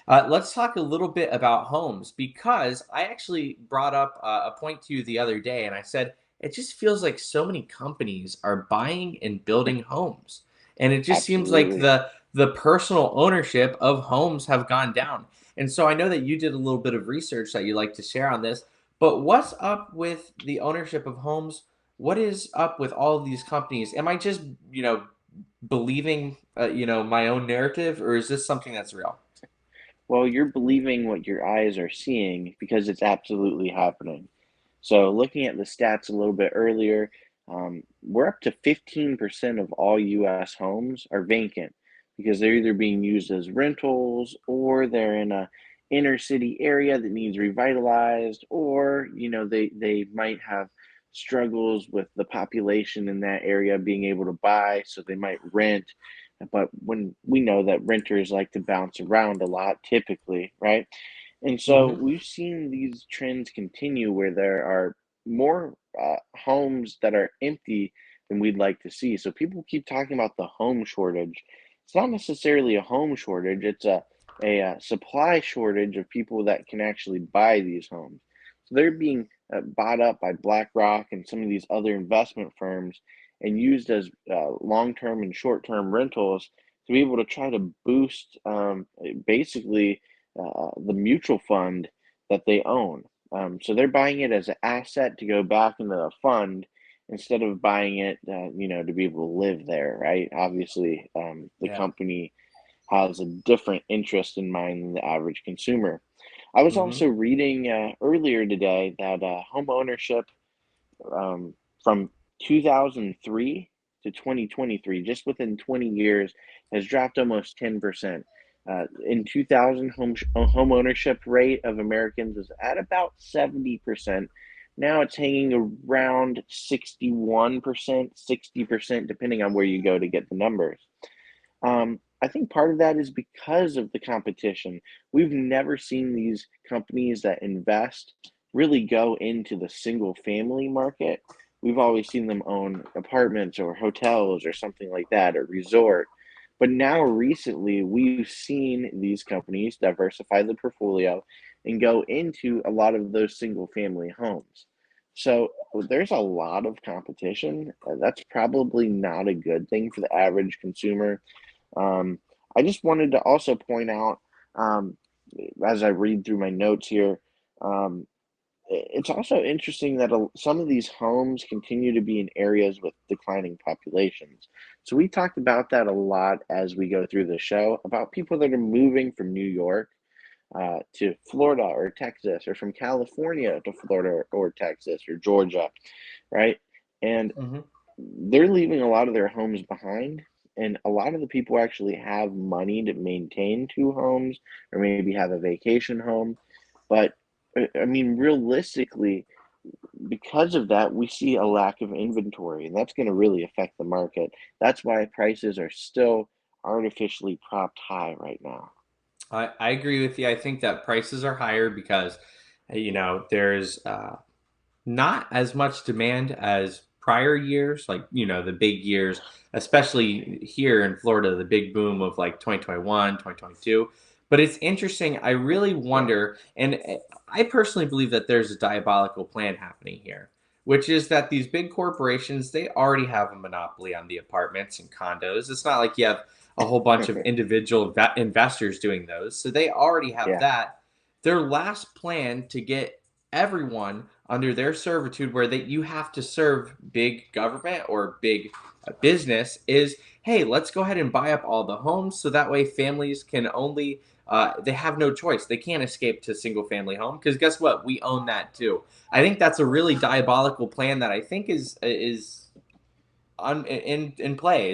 Let's talk a little bit about homes because I actually brought up a point to you the other day, and I said it just feels like so many companies are buying and building homes, and it just seems like Absolutely. the personal ownership of homes have gone down. And so I know that you did a little bit of research that you like to share on this, but what's up with the ownership of homes? What is up with all of these companies? Am I just believing my own narrative, or is this something that's real? Well, you're believing what your eyes are seeing because it's absolutely happening. So, looking at the stats a little bit earlier, we're up to 15% of all US homes are vacant because they're either being used as rentals or they're in a inner city area that needs revitalized, or they might have struggles with the population in that area being able to buy, so they might rent. But when we know that renters like to bounce around a lot typically, right? And so Hmm. we've seen these trends continue where there are more homes that are empty than we'd like to see. So people keep talking about the home shortage. It's not necessarily a home shortage, it's a supply shortage of people that can actually buy these homes. So they're being bought up by BlackRock and some of these other investment firms and used as long term and short term rentals to be able to try to boost basically the mutual fund that they own. So they're buying it as an asset to go back into the fund instead of buying it, to be able to live there, right? Obviously, the Yeah. company has a different interest in mind than the average consumer. I was Hmm. also reading earlier today that home ownership from 2003 to 2023, just within 20 years, has dropped almost 10%. In 2000, home ownership rate of Americans was at about 70%. Now it's hanging around 61%, 60%, depending on where you go to get the numbers. I think part of that is because of the competition. We've never seen these companies that invest really go into the single family market. We've always seen them own apartments or hotels or something like that, or resort. But now recently, we've seen these companies diversify the portfolio and go into a lot of those single family homes. So there's a lot of competition. That's probably not a good thing for the average consumer. um, I just wanted to also point out, um, as I read through my notes here, um, it's also interesting that some of these homes continue to be in areas with declining populations. So we talked about that a lot as we go through the show about people that are moving from New York to Florida or Texas, or from California to Florida or Texas or Georgia, right? And Hmm. they're leaving a lot of their homes behind, and a lot of the people actually have money to maintain two homes or maybe have a vacation home. But I mean, realistically, because of that, we see a lack of inventory, and that's going to really affect the market. That's why prices are still artificially propped high right now. I agree with you. I think that prices are higher because, there's not as much demand as prior years, like, the big years, especially here in Florida, the big boom of like 2021, 2022. But it's interesting. I really Yeah. wonder, and I personally believe that there's a diabolical plan happening here, which is that these big corporations, they already have a monopoly on the apartments and condos. It's not like you have a whole bunch of individual investors doing those. So they already have Yeah. that. Their last plan to get everyone under their servitude where that you have to serve big government or big business is, hey, let's go ahead and buy up all the homes so that way families can only they have no choice, they can't escape to single family home because guess what, we own that too. I think that's a really diabolical plan that I think is in play.